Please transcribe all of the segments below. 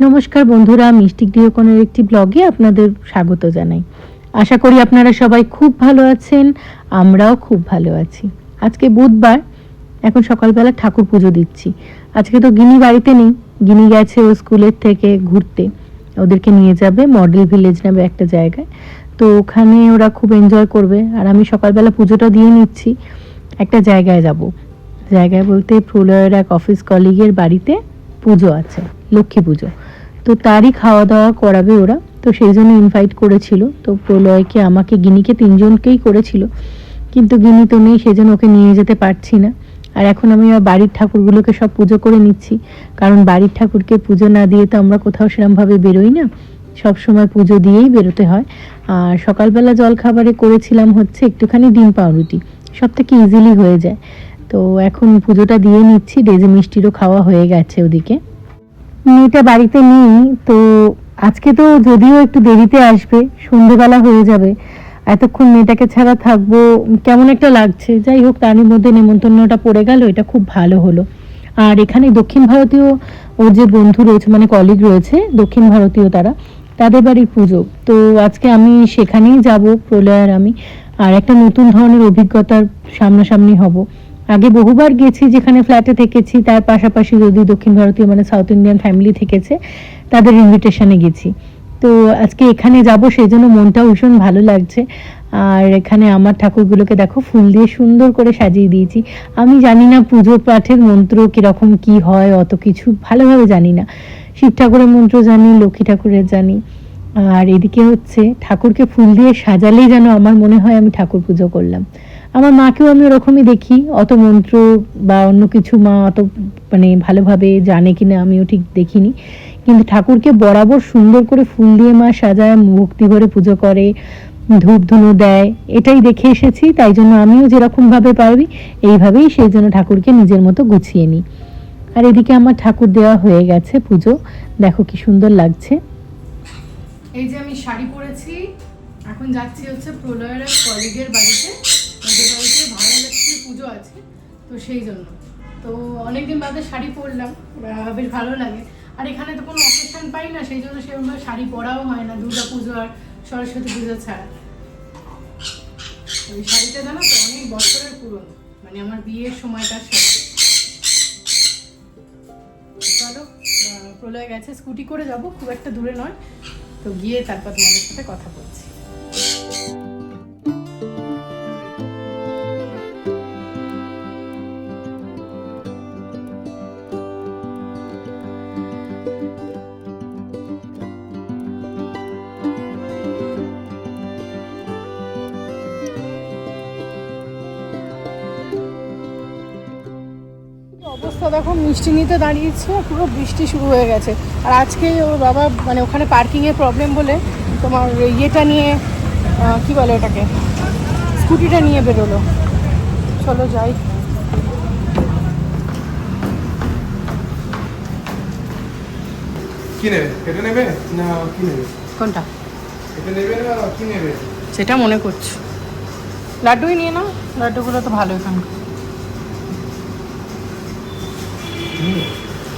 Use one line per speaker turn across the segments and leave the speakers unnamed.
নমস্কার বন্ধুরা, মিষ্টি গৃহকোণের একটি ব্লগে আপনাদের স্বাগত জানাই। আশা করি আপনারা সবাই খুব ভালো আছেন, আমরাও খুব ভালো আছি। আজকে বুধবার, এখন সকালবেলা ঠাকুর পুজো দিচ্ছি। আজকে তো গিনি বাড়িতে নেই, গিনি গেছে ও স্কুলের থেকে ঘুরতে, ওদেরকে নিয়ে যাবে মডেল ভিলেজ নামে একটা জায়গায়। তো ওখানে ওরা খুব এনজয় করবে, আর আমি সকালবেলা পুজোটা দিয়ে নিচ্ছি। একটা জায়গায় যাব, জায়গায় বলতে প্রলয়ের এক অফিস কলিগের বাড়িতে পুজো আছে, লক্ষ্মী পুজো। তো তারই খাওয়া দাওয়া করাবে ওরা, তো সেই জন্য ইনভাইট করেছিল। তো প্রলয়কে, আমাকে, গিনিকে, তিনজনকেই করেছিল, কিন্তু গিনি তো নেই, সেজন্য ওকে নিয়ে যেতে পারছি না। আর এখন আমি বাড়ির ঠাকুরগুলোকে সব পুজো করে নিচ্ছি, কারণ বাড়ির ঠাকুরকে পুজো না দিয়ে তো আমরা কোথাও সেরমভাবে বেরোই না, সব সময় পুজো দিয়েই বেরোতে হয়। আর সকালবেলা জলখাবারে করেছিলাম হচ্ছে একটুখানি ডিম পাউরুটি, সব থেকে ইজিলি হয়ে যায়। তো এখন পুজোটা দিয়ে নিচ্ছি, ডেজে মিষ্টিরও খাওয়া হয়ে গেছে ওদিকে। মেয়েটা বাড়িতে নেই, তো আজকে তো যদিও একটু দেরিতে আসবে, সন্ধেবেলা হয়ে যাবে, এতক্ষণ মেয়েটাকে ছাড়া থাকবো কেমন একটা লাগছে। যাই হোক, তারই মধ্যে নেমন্তন্নটা পড়ে গেল, এটা খুব ভালো হলো। আর এখানে দক্ষিণ ভারতীয় ওর যে বন্ধু রয়েছে, মানে কলিগ রয়েছে দক্ষিণ ভারতীয়, তাদের বাড়ির পুজো। তো আজকে আমি সেখানেই যাব, প্রলয় আর আমি। আর একটা নতুন ধরনের অভিজ্ঞতার সামনাসামনি হব। আগে বহুবার গেছি, যেখানে ফ্ল্যাটে থেকেছি, তার পাশাপাশি যদি দক্ষিণ ভারতীয় মানে সাউথ ইন্ডিয়ান ফ্যামিলি থেকেছে, তাদের ইনভিটেশনে গেছি। তো আজকে এখানে যাব, সেই জন্য মনটাও ভীষণ ভালো লাগছে। আর এখানে আমার ঠাকুরগুলোকে দেখো ফুল দিয়ে সুন্দর করে সাজিয়ে দিয়েছি। আমি জানি না পুজো পাঠের মন্ত্র কীরকম কি হয়, অত কিছু ভালোভাবে জানি না। শিব ঠাকুরের মন্ত্র জানি, লক্ষ্মী ঠাকুরের জানি। আর এদিকে হচ্ছে ঠাকুরকে ফুল দিয়ে সাজালেই যেন আমার মনে হয় আমি ঠাকুর পুজো করলাম। আমার মাকেও আমি ওরকমই দেখি, অত মন্ত্র বা অন্য কিছু মা অত মানে ভালোভাবে জানে কিনা আমিও ঠিক দেখিনি, কিন্তু ঠাকুরকে বরাবর সুন্দর করে ফুল দিয়ে মা সাজায়, ভক্তি ভরে পুজো করে, ধূপ ধুনো দেয়, এটাই দেখে এসেছি। তাই জন্য আমিও যেরকমভাবে পারবি এইভাবেই সেই জন্য ঠাকুরকে নিজের মতো গুছিয়ে নিই। আর এদিকে আমার ঠাকুর দেওয়া হয়ে গেছে পুজো, দেখো কি সুন্দর লাগছে।
এই যে আমি শাড়ি পরেছি, এখন যাচ্ছি হচ্ছে প্রলয়ের কলিগের বাড়িতে, ওদের বাড়িতে ভারতলক্ষ্মী পুজো আছে, তো সেই জন্য। তো অনেকদিন বাদে শাড়ি পরলাম, বেশ ভালো লাগে। আর এখানে তো কোনো অকেশন পাই না, সেই জন্য সেরকমভাবে শাড়ি পরাও হয় না, দুর্গা পুজো আর সরস্বতী পুজো ছাড়া। ওই শাড়িটা জানো তো অনেক বছরের পুরনো, মানে আমার বিয়ের সময়টার সাথে। চলো, প্রলয় গেছে, স্কুটি করে যাব, খুব একটা দূরে নয়, তো গিয়ে তারপর তোমাদের সাথে কথা বলছি। অবস্থা দেখো, মিষ্টি নিতে দাঁড়িয়েছে, পুরো বৃষ্টি শুরু হয়ে গেছে। আর আজকে ওর বাবা মানে ওখানে পার্কিংয়ের প্রবলেম বলে তোমার ইয়েটা নিয়ে, কি বলে ওটাকে, স্কুটিটা নিয়ে বেরোলো। চলো যাই।
কি নেবে? এটা নেবে না কি নেবে?
কোনটা?
এটা নেবে না কি নেবে?
সেটা মনে করছি লাড্ডুই নিয়ে নাও, লাড্ডুগুলো তো ভালো এখানকার।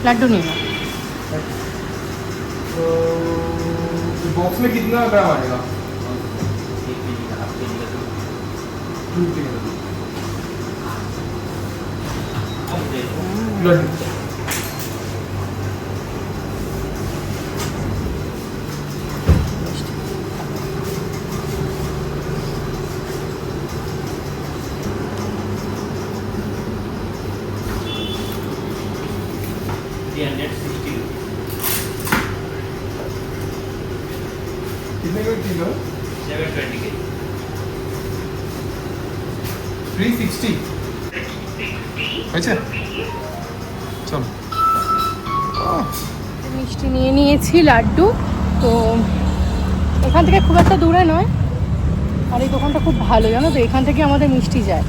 लड्डू नहीं ना।
तो बॉक्स में कितना ग्राम आएगा? 2 kg लड्डू। कितने का किलो?
720 के
360। अच्छा চল।
মিষ্টি নিয়ে নিয়েছি, লাড্ডু। তো এখান থেকে খুব একটা দূরে নয়, আর এই দোকানটা খুব ভালো, জানো তো, এখান থেকে আমাদের মিষ্টি যায়।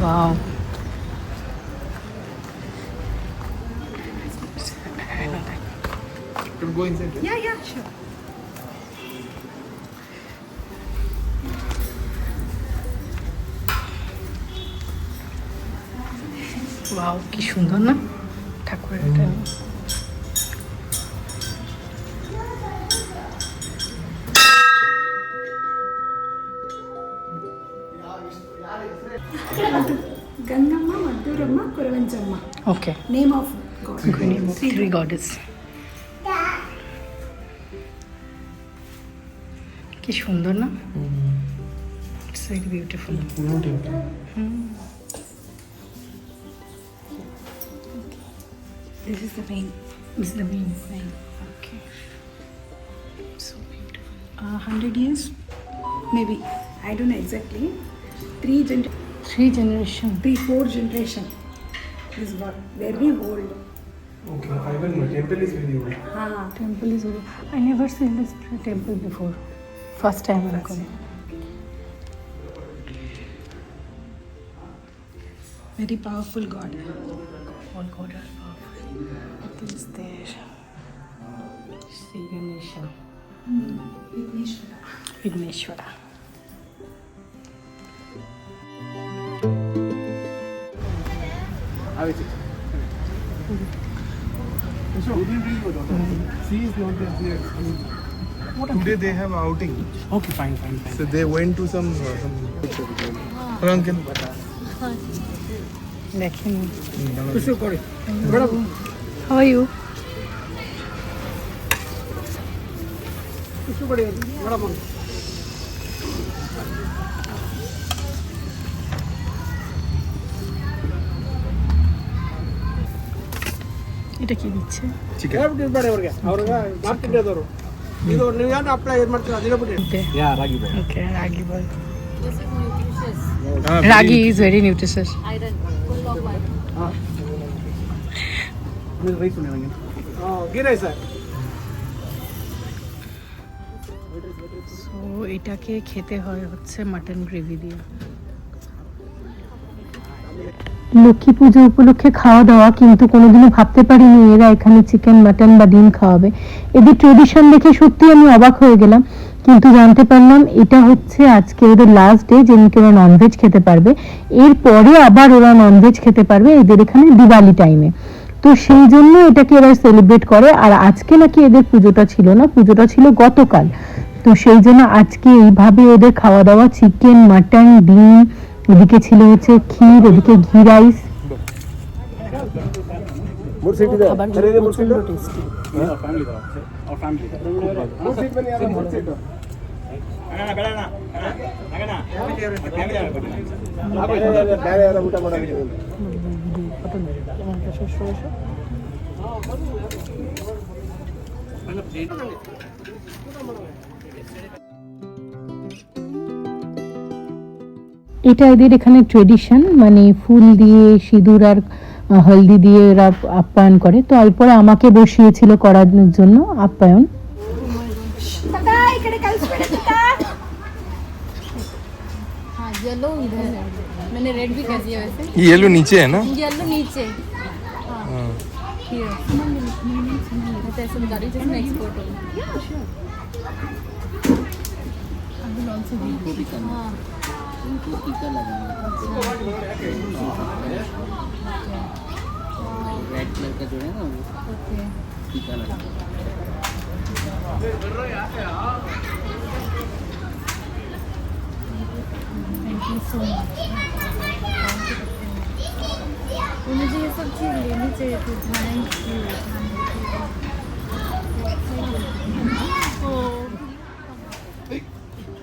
Wow.
Can we go inside?
Yeah, sure. Wow কি সুন্দর না ঠাকুরের এটা
Gangamma, Madhuramma, Kuravanjamma.
Okay
Name of God.
Three goddess কি সুন্দর না it's very beautiful
This is the main.
This the main okay so beautiful
100 years, maybe. I don't know exactly.
Three generation
4 generation. This God very old.
Okay, I will know. Temple is very old.
Temple is I never seen this temple before first time আমি করি
Very powerful God.
all god are powerful it is there Sri Ganesha Vigneshwara
She is not there. Today they have outing.
Okay, fine.
So they went to some Uncle.
দেখেন
Push kore.
how are you
Push kore. Bada bol.
এটা কি দিচ্ছে
Chicken.
Everything bada orga. Aurga market de doro. Idu ನೀವು ಯಾರು apply ಏನು ಮಾಡ್ತೀರಾ ಅದಿನ ಬಿಡಿ. Yeah, ragi ball.
okay ragi ball
This is nutritious.
ragi is very nutritious
Iron. Full of iron.
ನೀವು rice ಉಣ್ಣೆ ghee rice sir.
তো এটাকে খেতে হয় হচ্ছে মাটন গ্রেভি দিয়ে
লক্ষ্মী পুজো উপলক্ষে খাওয়া দাওয়া, কিন্তু কোনোদিনও ভাবতে পারিনি এরা এখানে চিকেন মাটন বা ডিম খাওয়াবে। এদের ট্রেডিশন দেখে সত্যি আমি অবাক হয়ে গেলাম, কিন্তু জানতে পারলাম এটা হচ্ছে আজকে ওদের লাস্ট ডে, যেদিনকে ওরা ননভেজ খেতে পারবে। এরপরে আবার ওরা ননভেজ খেতে পারবে এদের এখানে দিওয়ালি টাইমে। তো সেই জন্য এটাকে এরা সেলিব্রেট করে। আর আজকে নাকি এদের পুজোটা ছিল না, পুজোটা ছিল গতকাল। তো সেই জন্য আজকে এইভাবে ওদের খাওয়া দাওয়া, চিকেন মাটন ডিম, ওদিকে ছিল হচ্ছে ক্ষীর, ওদিকে ঘি রাইস। খাবারগুলো প্রচন্ড টেস্টি। এটা এদের এখানে ট্রেডিশন, মানে ফুল দিয়ে সিঁদুর আর হলদি দিয়ে এরা আপ্যায়ন করে। তো এরপরে আমাকে বসিয়েছিল করার জন্য আপ্যায়ন।
हाँ येलो इधर है मैंने रेड भी कर दिया वैसे
ये येलो नीचे है ना?
येलो नीचे हाँ here मैं ऐसे बता रही हूँ जिसमें एक्सपोर्ट हो हाँ
रेड कलर का जो है ना वो
ओके
टीका लगा
थैंक यू सो मच मुझे ये सब चीज़ लेनी चाहिए थी थैंक यू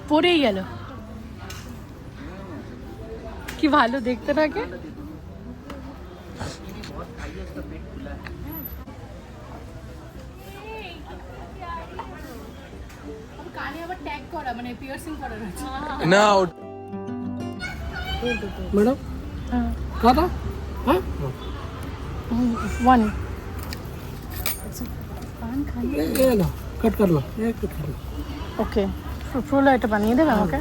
পড়েই গেল, কি ভালো দেখতে থাকে। কানে আবার ট্যাগ করা, মানে পিয়ার্সিং করা রয়েছে
না
मैडम कहा था हाँ
ওয়ান
ये ना कट कर लो ये कट कर लो
ওকে ফ্রোলা এটা বানিয়ে দেবে আমাকে।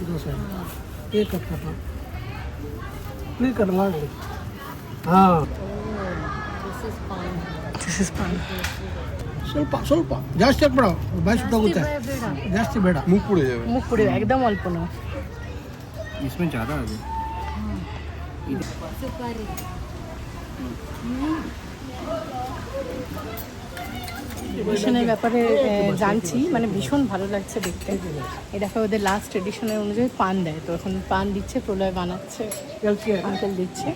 इधर से ये कट कर लो प्लीज कर लो हाँ
ದಿಸ್ ಇಸ್ ಫನ್
ಸ್ವಲ್ಪ ಜಾಸ್ತಿ ಹಾಕ್ಬೇಡ ಬಾಯಿ ಸುಟ್ಟೋಗುತ್ತೆ ಜಾಸ್ತಿ ಬೇಡ
মুখ পুড়ে যাবে।
মুখ পুড়ে একদম অল্প না।
इसमें ज़्यादा है
सुपारी
ট্রেডিশনের ব্যাপারে জানছি, মানে ভীষণ ভালো লাগছে দেখতে। এই দেখো ওদের লাস্ট ট্রেডিশনের অনুযায়ী পান দেয়, তো এখন পান দিচ্ছে, প্রলয় বানাচ্ছে, আঙ্কেল দিচ্ছে।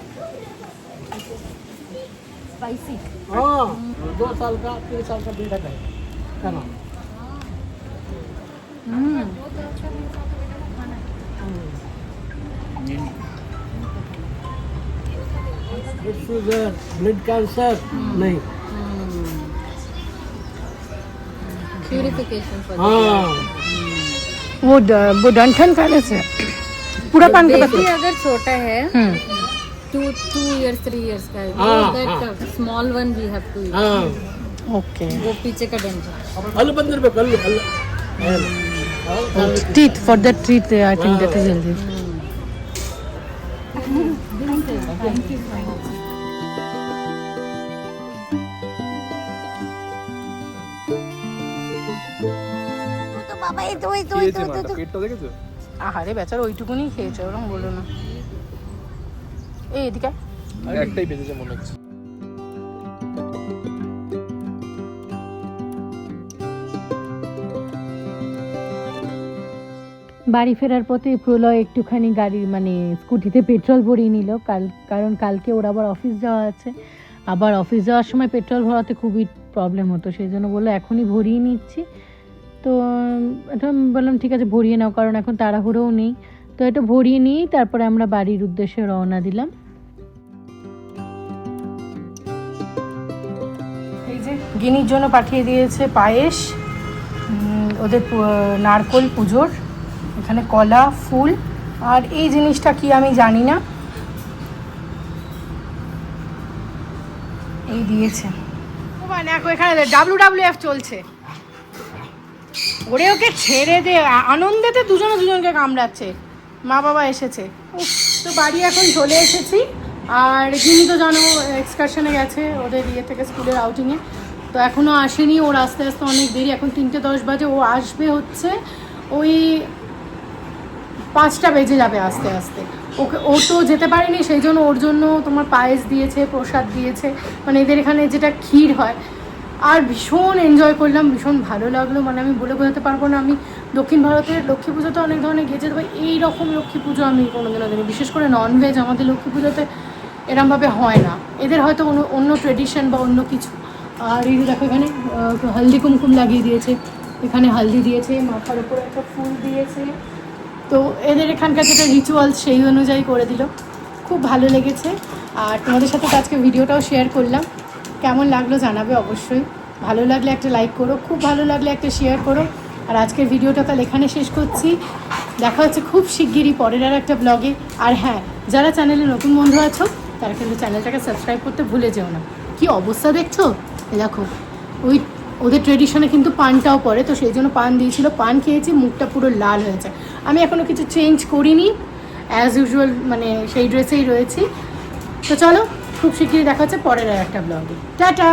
स्पाइसी
हाँ 2 साल का 3 साल का बेटा है खाना। ब्लड शुगर ब्लड कैंसर नहीं।
प्यूरिफिकेशन फॉर
हाँ
वो डंठन खाने से पूरा पान का
बेबी अगर छोटा है 2 years 3 years का है,
हाँ,
that small one we have to eat.
हाँ
ओके।
वो पीछे का डंठल
अल्ल बंदर पे कल
teeth for the teeth I think that is healthy.
পেটটা দেখেছো?
আহারে বেচারা ওইটুকুনি খেয়েছে, ওরকম বলো না। এই এদিকে
একটাই বেঁচেছে মনে হচ্ছে।
বাড়ি ফেরার পথে প্রলয় একটুখানি গাড়ির মানে স্কুটিতে পেট্রোল ভরিয়ে নিল, কারণ কালকে ওর আবার অফিস যাওয়া আছে। আবার অফিস যাওয়ার সময় পেট্রোল ভরাতে খুবই প্রবলেম হতো, সেই জন্য বললো এখনই ভরিয়ে নিচ্ছি। তো এটা আমি বললাম ঠিক আছে ভরিয়ে নাও, কারণ এখন তাড়াহুড়োও নেই। তো এটা ভরিয়ে নিয়েই তারপরে আমরা বাড়ির উদ্দেশ্যে রওনা দিলাম।
এই যে গিনির জন্য পাঠিয়ে দিয়েছে পায়েস, ওদের নারকোল পুজোর, এখানে কলা ফুল, আর এই জিনিসটা কি আমি জানি না, এই দিয়েছে। দেখো এখানে WWF চলছে, ওরে ওকে ছেড়ে দে, আনন্দেতে দুজনকে কামড়াচ্ছে। মা বাবা এসেছে। তো বাড়ি এখন চলে এসেছি, আর গিনি তো জানো এক্সকারশনে গেছে ওদের ইয়ে থেকে স্কুলের আউটিংয়ে, তো এখনও আসেনি। ওর আস্তে আস্তে অনেক দেরি, এখন 3:10 বাজে, ও আসবে হচ্ছে ওই 5টা বেজে যাবে আস্তে আস্তে। ও তো যেতে পারেনি, সেই জন্য ওর জন্য তোমার পায়েস দিয়েছে, প্রসাদ দিয়েছে, মানে এদের এখানে যেটা ক্ষীর হয়। আর ভীষণ এনজয় করলাম, ভীষণ ভালো লাগলো, মানে আমি বলে বোঝাতে পারবো না। আমি দক্ষিণ ভারতের লক্ষ্মী পুজোতে অনেক ধরনের গেছে, তবে এইরকম লক্ষ্মী পুজো আমি কোনোদিনও দিইনি। বিশেষ করে ননভেজ আমাদের লক্ষ্মী পুজোতে এরমভাবে হয় না, এদের হয়তো অন্য ট্রেডিশন বা অন্য কিছু। আর এই দেখো এখানে হলদি কুমকুম লাগিয়ে দিয়েছে, এখানে হলদি দিয়েছে, মাথার উপর একটা ফুল দিয়েছে। তো এদের এখানকার যেটা রিচুয়াল সেই অনুযায়ী করে দিল, খুব ভালো লেগেছে। আর তোমাদের সাথে তো আজকে ভিডিওটাও শেয়ার করলাম, কেমন লাগলো জানাবে অবশ্যই। ভালো লাগলে একটা লাইক করো, খুব ভালো লাগলে একটা শেয়ার করো। আর আজকের ভিডিওটা তাহলে এখানে শেষ করছি, দেখা হচ্ছে খুব শিগগিরই পরের আর একটা ব্লগে। আর হ্যাঁ, যারা চ্যানেলে নতুন বন্ধু আছো তারা কিন্তু চ্যানেলটাকে সাবস্ক্রাইব করতে ভুলে যেও না। কি অবস্থা দেখছো, দেখো ওই ওদের ট্রেডিশনে কিন্তু পানটাও পড়ে, তো সেই জন্য পান দিয়েছিল, পান খেয়েছি, মুখটা পুরো লাল হয়েছে। আমি এখনও কিছু চেঞ্জ করিনি, অ্যাজ ইউজুয়াল মানে সেই ড্রেসেই রয়েছি। তো চলো, খুব শিগগিরই দেখা হচ্ছে পরের আর একটা ব্লগে। টাটা।